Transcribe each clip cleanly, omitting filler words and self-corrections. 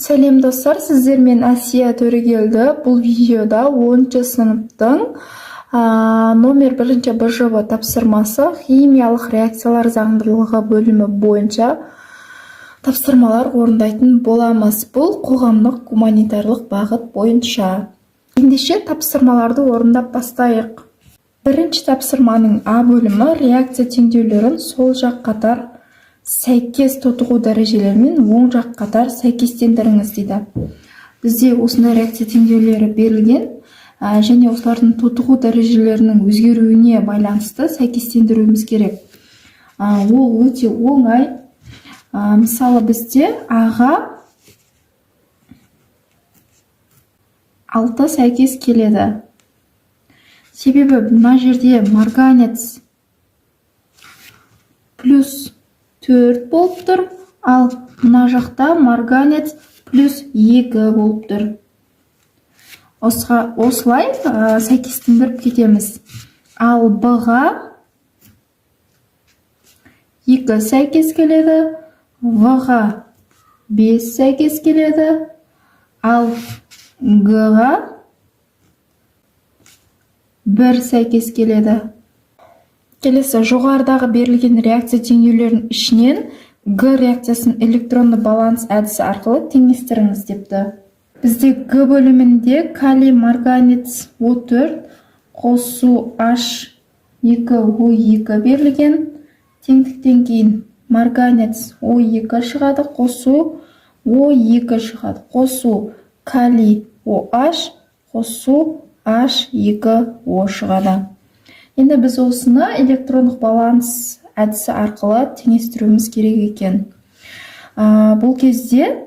Сәлем достар, сіздермен Асия Төрегелді. Бұл видеода 10-шы сыныптың номер 1-ші БЖВ тапсырмасы химиялық реакциялар заңдылығы бөлімі бойынша тапсырмалар орындайтын боламыз. Бұл қоғамдық гуманитарлық бағыт бойынша. Ендеше тапсырмаларды орындап бастайық. Бірінші тапсырманың А бөлімі реакция теңдеулерін сол жақ қатар сәйкес тотығу дәрежелерімен оң жақ қатар сәйкестендіріңіз дейді. Бізде осындай реакция теңдеулері берілген, және осылардың тотығу дәрежелерінің өзгеруіне байланысты сәйкестендіруіміз керек. Ол өте оңай. Мысалы бізде Аға 6 сәйкес келеді. Себебі мына жерде марганец плюс 4 болып тұр, ал мына жақта марганец плюс 2 болып тұр. Осылай сәйкестендіріп кетеміз. Ал Б-ға 2 сәйкес келеді, В-ға 5 сәйкес келеді, ал Г-ға 1 сәйкес келеді. Келесі, жоғарыдағы берілген реакция теңдеулерінің ішінен Г реакциясын электронды баланс әдісі арқылы теңестіріңіз депті. Бізде Г бөлімінде калий марганец O4 қосу H2O2 берілген. Теңдіктен кейін марганец O2 шығады, қосу O2 шығады. Қосу калий OH, қосу H2O шығады. Енді біз осыны электрондық баланс әдісі арқылы теңестіруіміз керек екен. Бұл кезде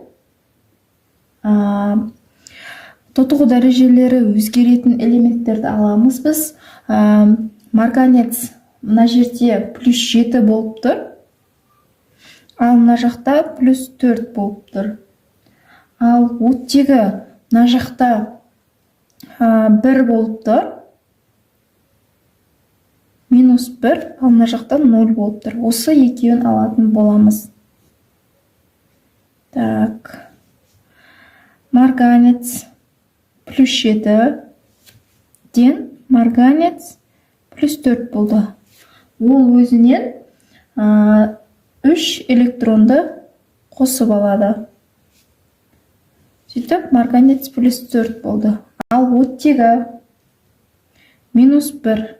тотығу дәрежелері өзгеретін элементтерді аламыз біз. Марганец мына жерде плюс 7 болып тұр, ал мына жақта плюс 4 болып тұр. Ал оттегі мына жақта 1 болып тұр, минус 1, ал мына жақта 0 болып тұр. Осы екеуін алатын боламыз. Так. Марганец плюс 7 ден марганец плюс 4 болды. Ол өзінен 3 электронды қосып алады. Сөйтіп, марганец плюс 4 болды. Ал оттегі минус 1.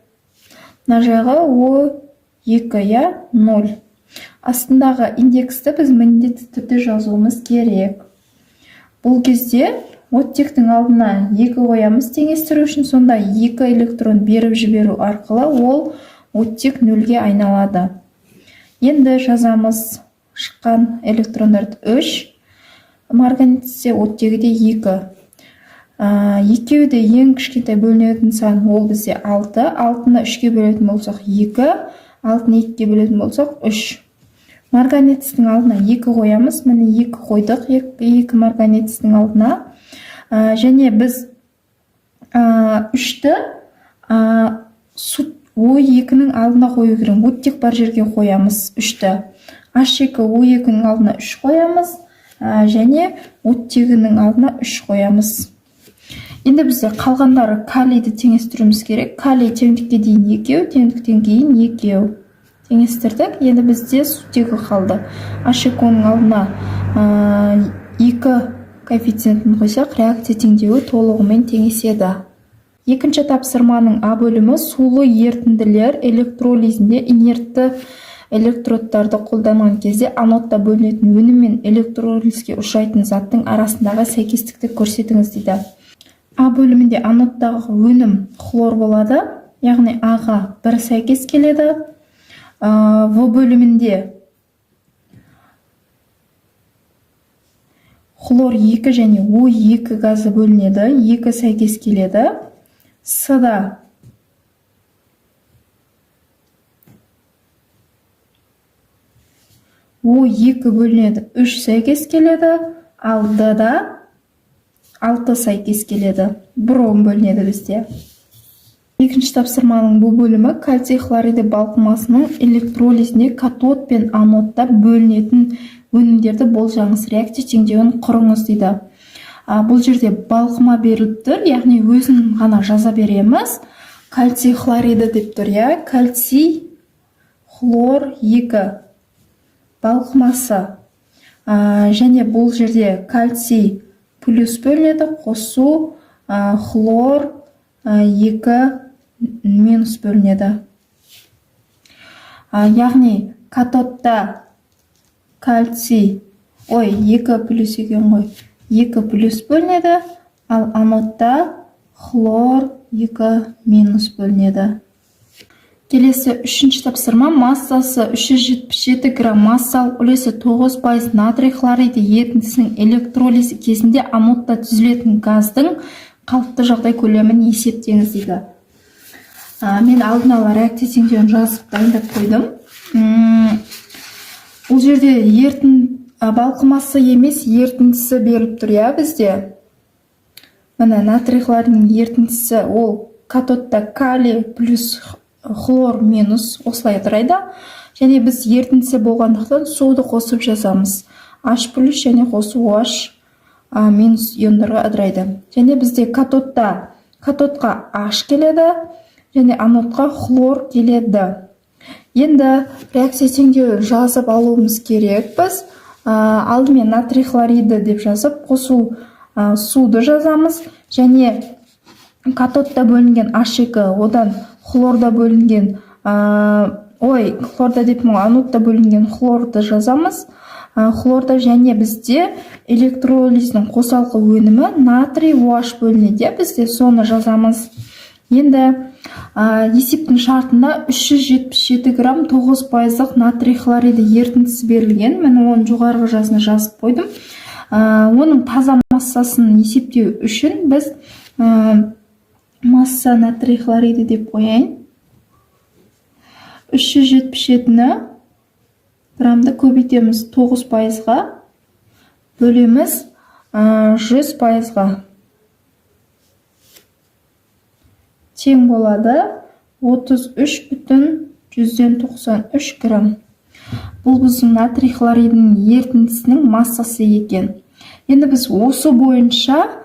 Мына жағы O2, 0. Астындағы индексті біз міндетті түрде жазуымыз керек. Бұл кезде оттектің алдына 2 қоямыз теңестіру үшін, сонда 2 электрон беріп жіберу арқылы ол оттек 0-ге айналады. Енді жазамыз шыққан электрондарды 3, марганецте оттегі де 2. Екеуі де ең кішкентай бөлінетін сан ол бізде 6. 6-ны 3-ге бөлетін болсақ 2, 6-ны 2-ге бөлетін болсақ 3. Марганецтің алдына 2 қоямыз. Міне 2 қойдық, 2 марганецтің алдына. Және біз 3-ті O2-ның алдына қою керек. Оттек бар жерге қоямыз 3-ті. H2O2-ның алдына 3 қоямыз. Және оттегінің алдына 3 қоямыз. Енді бізде қалғандары калийді теңестіруіміз керек. Калий теңдікке дейін 2, теңдіктен кейін 2 теңестірдік. Енді бізде сутегі қалды. H2O-ның алдына 2 коэффициентін қойсақ, реакция теңдеуі толығымен теңеседі. Екінші тапсырманың А бөлімі сулы ерітінділер электролизінде инертті электродтарды қолданған кезде анодта бөлінетін өнім мен электролизге ұшырайтын заттың арасындағы сәйкестікті көрсетіңіз дейді. А бөлімінде анодтағы өнім хлор болады, яғни Аға 1 сәйкес келеді. В бөлімінде хлор 2 және O2 газы бөлінеді, 2 сәйкес келеді. С-да O2 бөлінеді, 3 сәйкес келеді, ал Д-да 6 сәйкес келеді. Бром бөлінеді бізде. Екінші тапсырманың бұл бөлімі кальций хлориді балқымасының электролизінде катод пен анодта бөлінетін өнімдерді болжаңыз, реакция теңдеуін құрыңыз дейді. Бұл жерде балқыма беріліп тұр, яғни өзін ғана жаза береміз. Кальций хлориді деп тұр, кальций хлор 2 балқымасы. Және бұл жерде кальций плюс бөлінеді, қосу хлор 2 минус бөлінеді. Яғни катодта кальций 2 плюс екен ғой, 2 плюс бөлінеді, ал анодта хлор 2 минус бөлінеді. Келесі үшінші тапсырма, массасы 377 грамм, массалық үлесі 9% натрий хлориді ерітіндісінің электролизі кезінде анодта түзілетін газдың қалыпты жағдай көлемін есептеңіз дейді. Мен алдын ала реакция теңдеуін жазып дайындап қойдым. Бұл жерде балқымасы емес, ерітіндісі беріліп тұр, бізде. Мына натрий хлоридінің ерітіндісі ол катодта калий плюс хлор минус осылай тұрайды. Және біз ерітіндісі болғандықтан суды қосып жазамыз. H плюс және қосу H минус иондарға ыдырайды. Және бізде катодқа H келеді, және анодқа хлор келеді. Енді реакция теңдеуін жазып алуымыз керек. Біз алдымен натрий хлориді деп жазып, қосу суды жазамыз. Және катодта бөлінген H2, одан хлорда бөлінген, хлорда деп анодта бөлінген хлорды жазамыз. Хлорда және бізде электролиздің қосалқы өнімі натрий OH бөлінеді, бізде соны жазамыз. Енді есептің шартында 377 грамм 9% натрий хлориді ерітіндісі берілген. Мен оның жоғарғы жасына жазып қойдым. Оның таза массасын есептеу үшін біз масса натрий хлориді деп қояйын. 377-ні граммды көбейтеміз 9%-ға, бөлеміз 100%-ға. Тең болады 33,93 грамм. Бұл біздің натрий хлоридінің ерітіндісінің массасы екен. Енді біз осы бойынша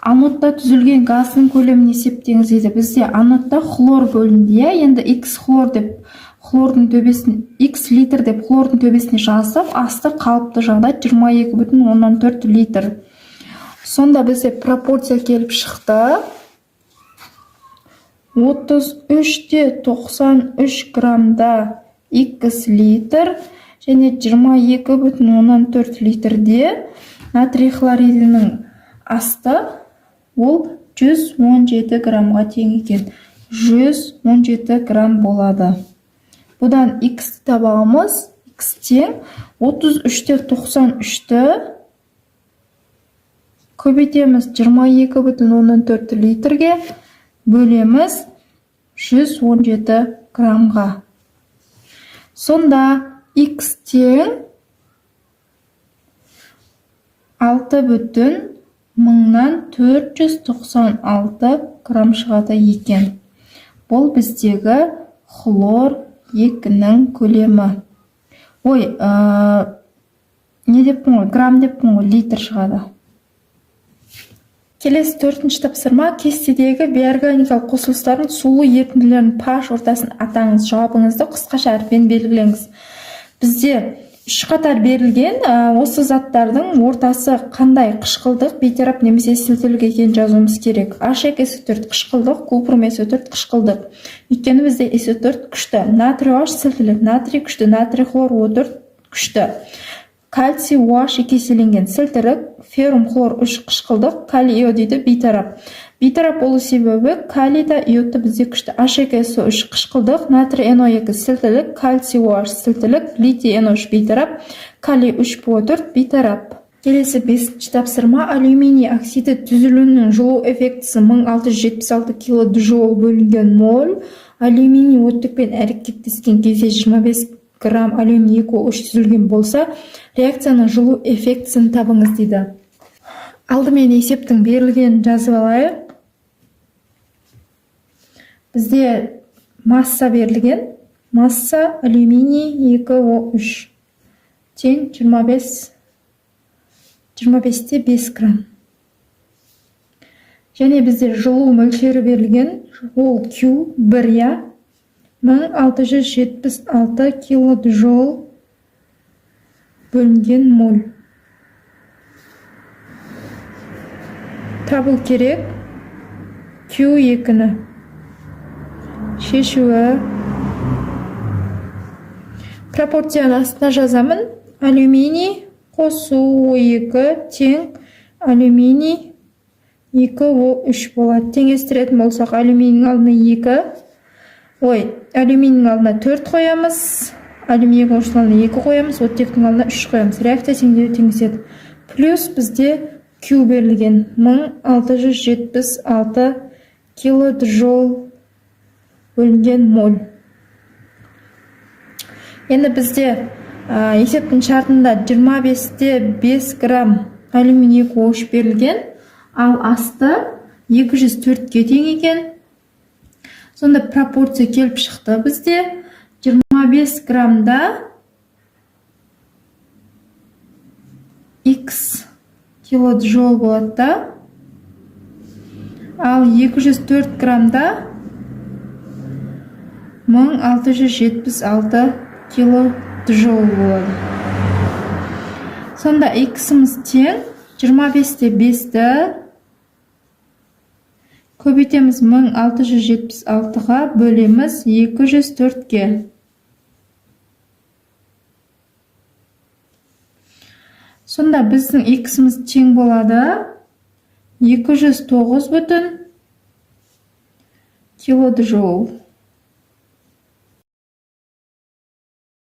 анодта түзілген газдың көлемін есептеңіз дейді. Бізде анодта хлор бөлінді. Енді X хлор деп хлордың төбесін, X литр деп хлордың төбесіне жазып, асты қалыпты жағдай 22,14 литр. Сонда бізде пропорция келіп шықты. 33,93 граммда X литр және 22,14 литрде натрий хлоридінің асты ол 117 граммға тең екен. 117 грамм болады. Бұдан X табамыз. X тең 33,93-ті көбейтеміз 22,14 литрге, бөлеміз 117 граммға. Сонда X тең 6,496 грамм шығады екен. Бұл біздегі хлор 2-нің көлемі. Не деп қойған? Грамм деп қойған, литр шығады. Келесі 4-ші тапсырма, кестедегі биорганикалық қосылыстардың сулы ерітінділерінің pH ортасын атаңыз. Жауабыңызды қысқаша әріппен белгілеңіз. Бізде 3 қатар берілген, осы заттардың ортасы қандай қышқылдық, бейтарап немесе сілтілік екенін жазуымыз керек. H2SO4 қышқылдық, купрум SO4 қышқылдық. Өйткені бізде SO4 күшті, натрий OH сілтілік, натрий күшті, натрий хлор O4 күшті. Кальций OH екеселенген сілтірік, феррум хлор 3 қышқылдық, калий иодиді бейтарап. Бейтарап болу себебі калийда иодты бізде күшті. H2SO3 қышқылдық, натрий NO2 сілтілік, кальций OH сілтілік, литий NO3 бейтарап, калий 3PO4 бейтарап. Келесі 5-ші тапсырма, алюминий оксиді түзілуінің жылу эффектісі 1676 килоджоул бөлінген моль. Алюминий оттекпен әрекеттескен кезде 25 грамм алюминий 2O3 түзілген болса, реакцияның жылу эффектісін табыңыз дейді. Алдымен есептің берілгенін жазып алайық. Бізде масса берілген Масса алюминий 2O3 тең 25-те 5 грамм. Және бізде жылу мөлшері берілген, ол Q1 я 1676 килоджоул бөлінген моль. Табыл керек Q2-ні. Шешуі. Пропорцияны астына жазамын. Алюминий қосу O2 тең алюминий 2O3 болады. Теңестіретін болсақ, алюминийдің алдына алюминийдің алдына 4 қоямыз. Алюминий қосылған алдына 2 қоямыз. Оттектің алдына 3 қоямыз. Реакция теңеседі. Плюс бізде Q берілген 1676 килоджоул бөлінген моль. Енді бізде есептің шартында 25-те 5 грамм алюминий 2O3 берілген, ал асты 204-ге тең екен. Сонда пропорция келіп шықты бізде 25 граммда X килоджоул болады да, ал 204 граммда 1676 килоджоул болады. Сонда X-іміз тең 25-те 5-ті көбейтеміз 1676-ға бөлеміз 204-ге. Сонда біздің X-іміз тең болады 209 бүтін килоджоул.